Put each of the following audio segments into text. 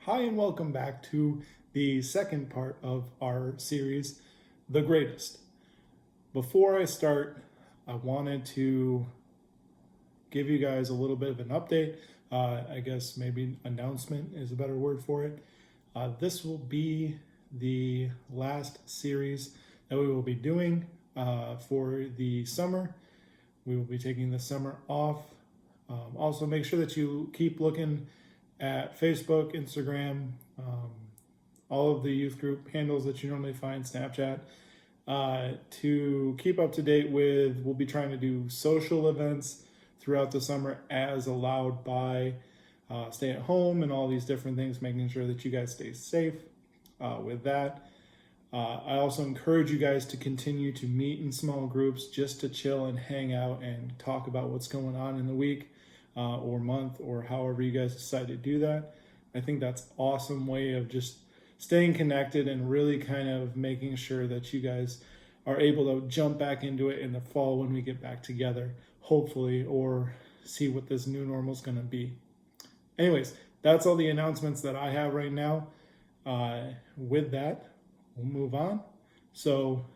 Hi, and welcome back to the second part of our series, The Greatest. Before I start, I wanted to give you guys a little bit of an update. I guess maybe announcement is a better word for it. This will be the last series that we will be doing for the summer. We will be taking the summer off. Also, make sure that you keep looking at Facebook, Instagram, all of the youth group handles that you normally find, Snapchat, to keep up to date with. We'll be trying to do social events throughout the summer as allowed by stay at home and all these different things, making sure that you guys stay safe with that. I also encourage you guys to continue to meet in small groups just to chill and hang out and talk about what's going on in the week or month or however you guys decide to do that. I think that's an awesome way of just staying connected and really kind of making sure that you guys are able to jump back into it in the fall when we get back together, hopefully, or see what this new normal is going to be. Anyways, that's all the announcements that I have right now. With that, we'll move on. So,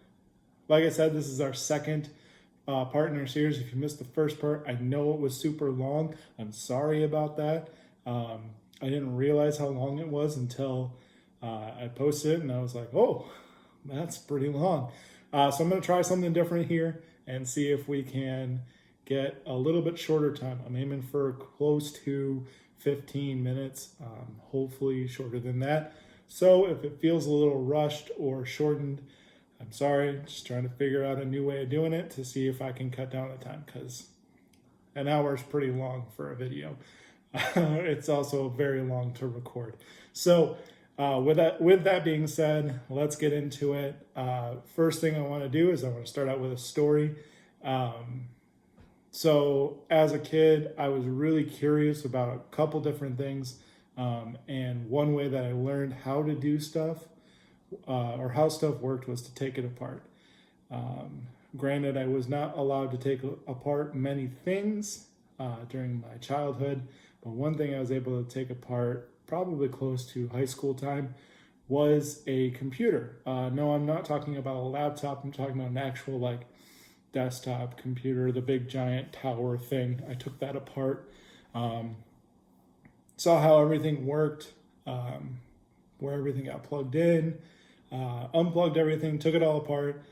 like I said, this is our second part in our series. If you missed the first part, I know it was super long. I'm sorry about that. I didn't realize how long it was until I posted it, and I was like, oh, that's pretty long. So I'm going to try something different here and see if we can get a little bit shorter time. I'm aiming for close to 15 minutes, hopefully shorter than that. So if it feels a little rushed or shortened, I'm sorry, just trying to figure out a new way of doing it to see if I can cut down the time, because an hour is pretty long for a video. It's also very long to record. So with that being said, let's get into it. First thing I want to do is I want to start out with a story. So as a kid, I was really curious about a couple different things. And one way that I learned how to do stuff or how stuff worked was to take it apart. Granted, I was not allowed to take apart many things during my childhood, but one thing I was able to take apart probably close to high school time was a computer. No, I'm not talking about a laptop. I'm talking about an actual desktop computer, the big giant tower thing. I took that apart, saw how everything worked, where everything got plugged in, unplugged everything, took it all apart,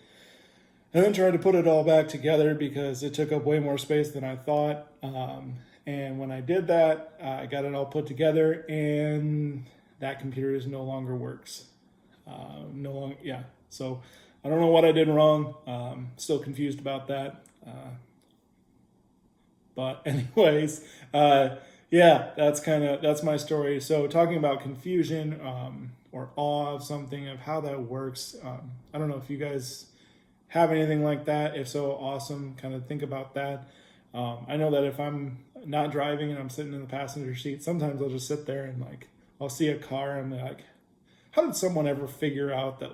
and then tried to put it all back together because it took up way more space than I thought. And when I did that, I got it all put together, and that computer no longer works. So I don't know what I did wrong. Still confused about that. But anyways, that's my story. So talking about confusion or awe of something, of how that works. I don't know if you guys have anything like that. If so, awesome. Kind of think about that. I know that if I'm not driving and I'm sitting in the passenger seat, sometimes I'll just sit there and I'll see a car and I'm like, how did someone ever figure out that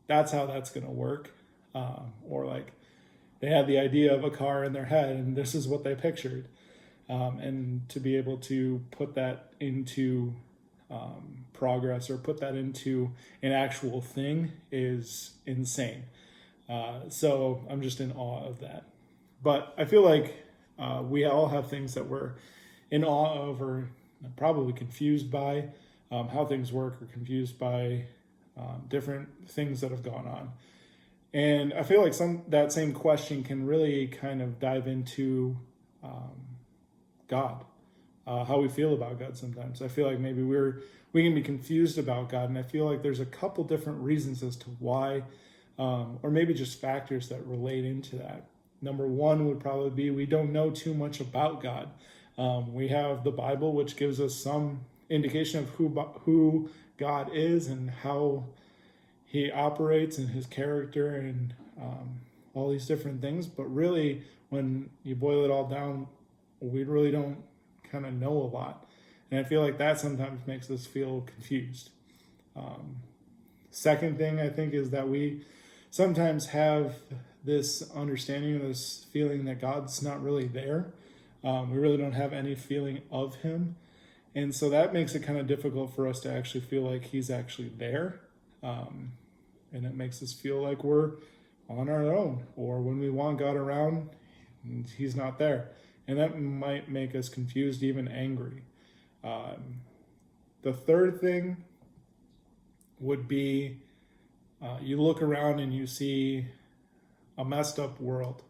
that's how that's gonna work? Or they had the idea of a car in their head and this is what they pictured. And to be able to put that into progress or put that into an actual thing is insane. So I'm just in awe of that. But I feel like we all have things that we're in awe of or probably confused by how things work, or confused by different things that have gone on. And I feel like that same question can really kind of dive into God, how we feel about God sometimes. I feel like maybe we can be confused about God, and I feel like there's a couple different reasons as to why, or maybe just factors that relate into that. Number one would probably be we don't know too much about God. We have the Bible, which gives us some indication of who God is and how he operates and his character and all these different things. But really, when you boil it all down, we really don't kind of know a lot. And I feel like that sometimes makes us feel confused. Second thing I think is that we sometimes have this understanding, this feeling that God's not really there. We really don't have any feeling of him. And so that makes it kind of difficult for us to actually feel like he's actually there. And it makes us feel like we're on our own, or when we want God around, he's not there. And that might make us confused, even angry. The third thing would be you look around and you see a messed up world,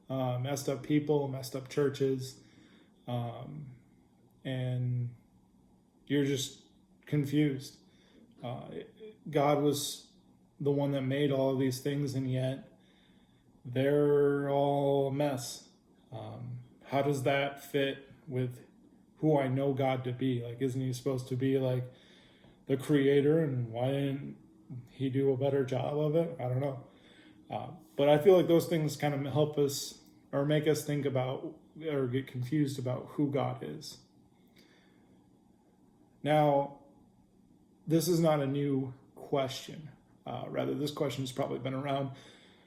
messed up people, messed up churches, and you're just confused. God was the one that made all of these things, and yet they're all a mess. How does that fit with who I know God to be? Like, isn't he supposed to be like the creator, and why didn't he do a better job of it? I don't know. But I feel like those things kind of help us or make us think about or get confused about who God is. Now, this is not a new question. Rather, this question has probably been around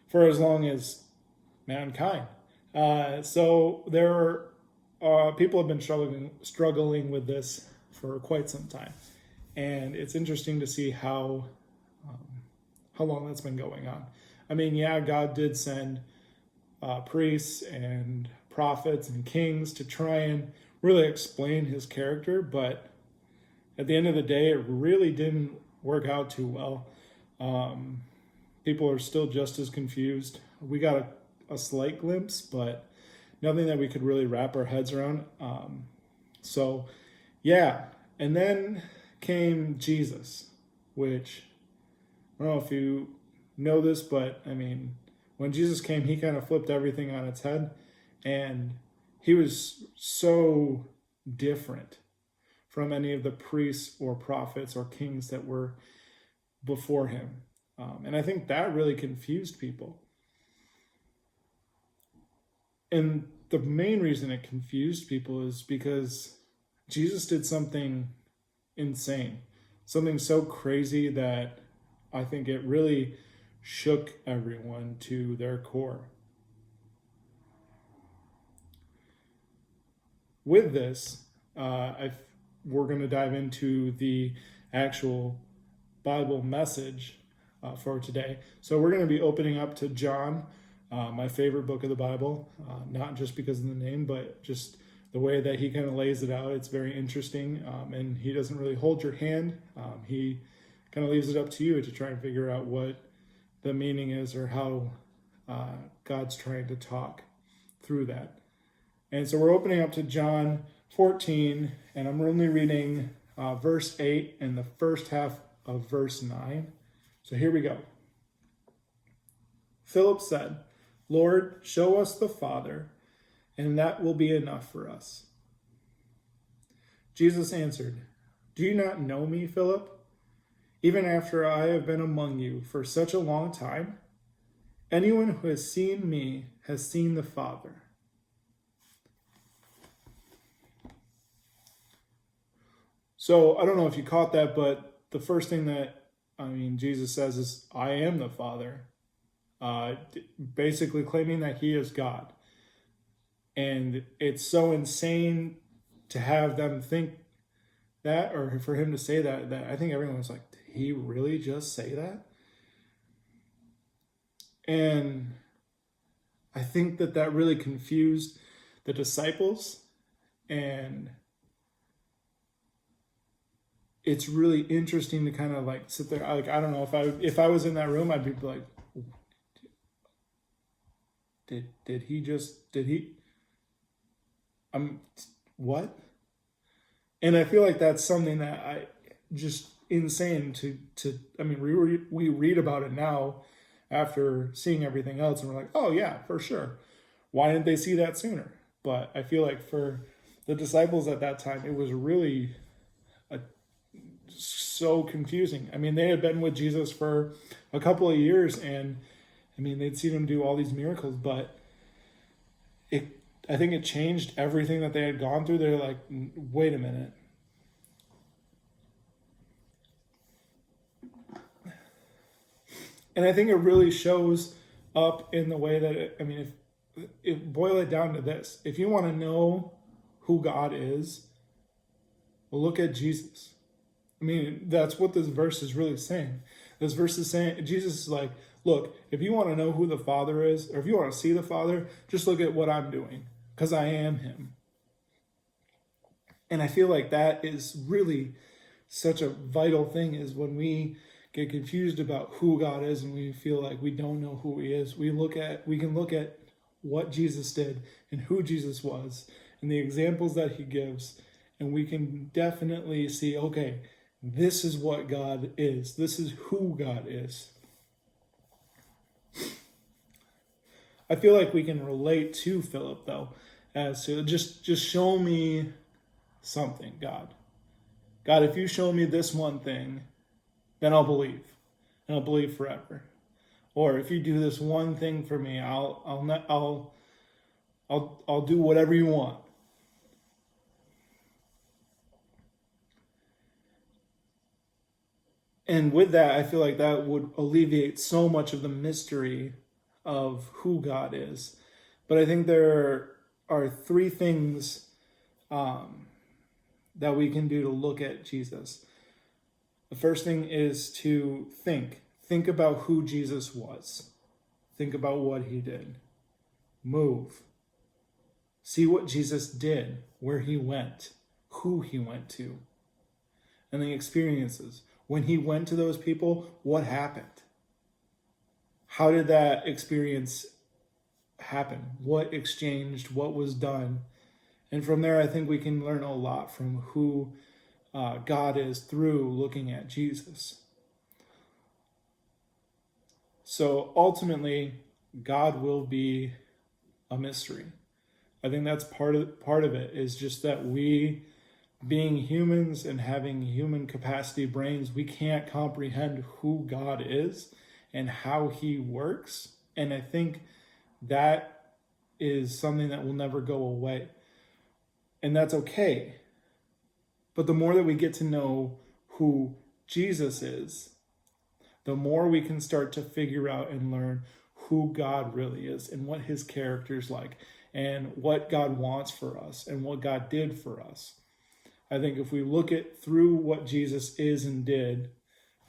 for as long as mankind. So there are people have been struggling with this for quite some time, and it's interesting to see how long that's been going on. I mean, yeah, God did send priests and prophets and kings to try and really explain his character, but at the end of the day, it really didn't work out too well. People are still just as confused. We got a slight glimpse, but nothing that we could really wrap our heads around. So, yeah. And then came Jesus, which, I don't know if you know this, but I mean, when Jesus came, he kind of flipped everything on its head. And he was so different from any of the priests or prophets or kings that were before him. And I think that really confused people. And the main reason it confused people is because Jesus did something insane, something so crazy that I think it really shook everyone to their core. With this, we're going to dive into the actual Bible message for today. So we're going to be opening up to John, my favorite book of the Bible, not just because of the name, but just the way that he kind of lays it out. It's very interesting, and he doesn't really hold your hand. He kind of leaves it up to you to try and figure out what the meaning is or how God's trying to talk through that. And so we're opening up to John 14, and I'm only reading verse 8 and the first half of verse 9. So here we go. Philip said, "Lord, show us the Father, and that will be enough for us." Jesus answered, "Do you not know me, Philip? Even after I have been among you for such a long time? Anyone who has seen me has seen the Father." So I don't know if you caught that, but the first thing that Jesus says is, "I am the Father," basically claiming that he is God. And it's so insane to have them think that, or for him to say that I think everyone was like, did he really just say that? And I think that really confused the disciples, and it's really interesting to kind of like sit there. Like, I don't know, if I was in that room, I'd be like, did he what? And I feel like that's something that I just insane to we read about it now after seeing everything else, and we're like, oh yeah, for sure. Why didn't they see that sooner? But I feel like for the disciples at that time, it was really so confusing. I mean, they had been with Jesus for a couple of years, and they'd seen him do all these miracles, but I think it changed everything that they had gone through. They're like, wait a minute. And I think it really shows up in the way that, if boil it down to this, if you want to know who God is, Look at Jesus. I mean, that's what this verse is really saying. This verse is saying, Jesus is like, look, if you want to know who the Father is, or if you want to see the Father, just look at what I'm doing, because I am him. And I feel like that is really such a vital thing, is when we get confused about who God is and we feel like we don't know who he is, we can look at what Jesus did and who Jesus was and the examples that he gives, and we can definitely see, okay, this is what God is. This is who God is. I feel like we can relate to Philip, though, as to just show me something, God. God, if you show me this one thing, then I'll believe, and I'll believe forever. Or if you do this one thing for me, I'll do whatever you want. And with that, I feel like that would alleviate so much of the mystery of who God is. But I think there are three things that we can do to look at Jesus. The first thing is to think about who Jesus was. Think about what he did. Move. See what Jesus did, where he went, who he went to, and the experiences. When he went to those people, what happened? How did that experience happen? What exchanged? What was done? And from there, I think we can learn a lot from who God is through looking at Jesus. So ultimately, God will be a mystery. I think that's part of it, is just that we, being humans and having human capacity brains, we can't comprehend who God is and how he works. And I think that is something that will never go away. And that's okay. But the more that we get to know who Jesus is, the more we can start to figure out and learn who God really is and what his character is like and what God wants for us and what God did for us. I think if we look at through what Jesus is and did,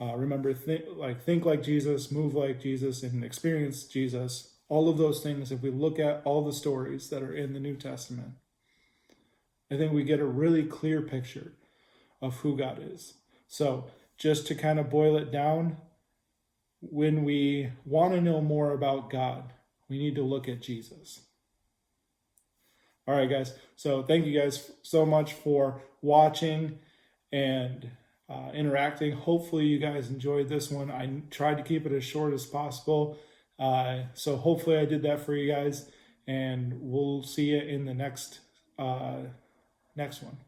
remember, think like Jesus, move like Jesus, and experience Jesus, all of those things, if we look at all the stories that are in the New Testament, I think we get a really clear picture of who God is. So just to kind of boil it down, when we want to know more about God, we need to look at Jesus. All right, guys. So thank you guys so much for watching and interacting. Hopefully you guys enjoyed this one. I tried to keep it as short as possible. So hopefully I did that for you guys, and we'll see you in the next one.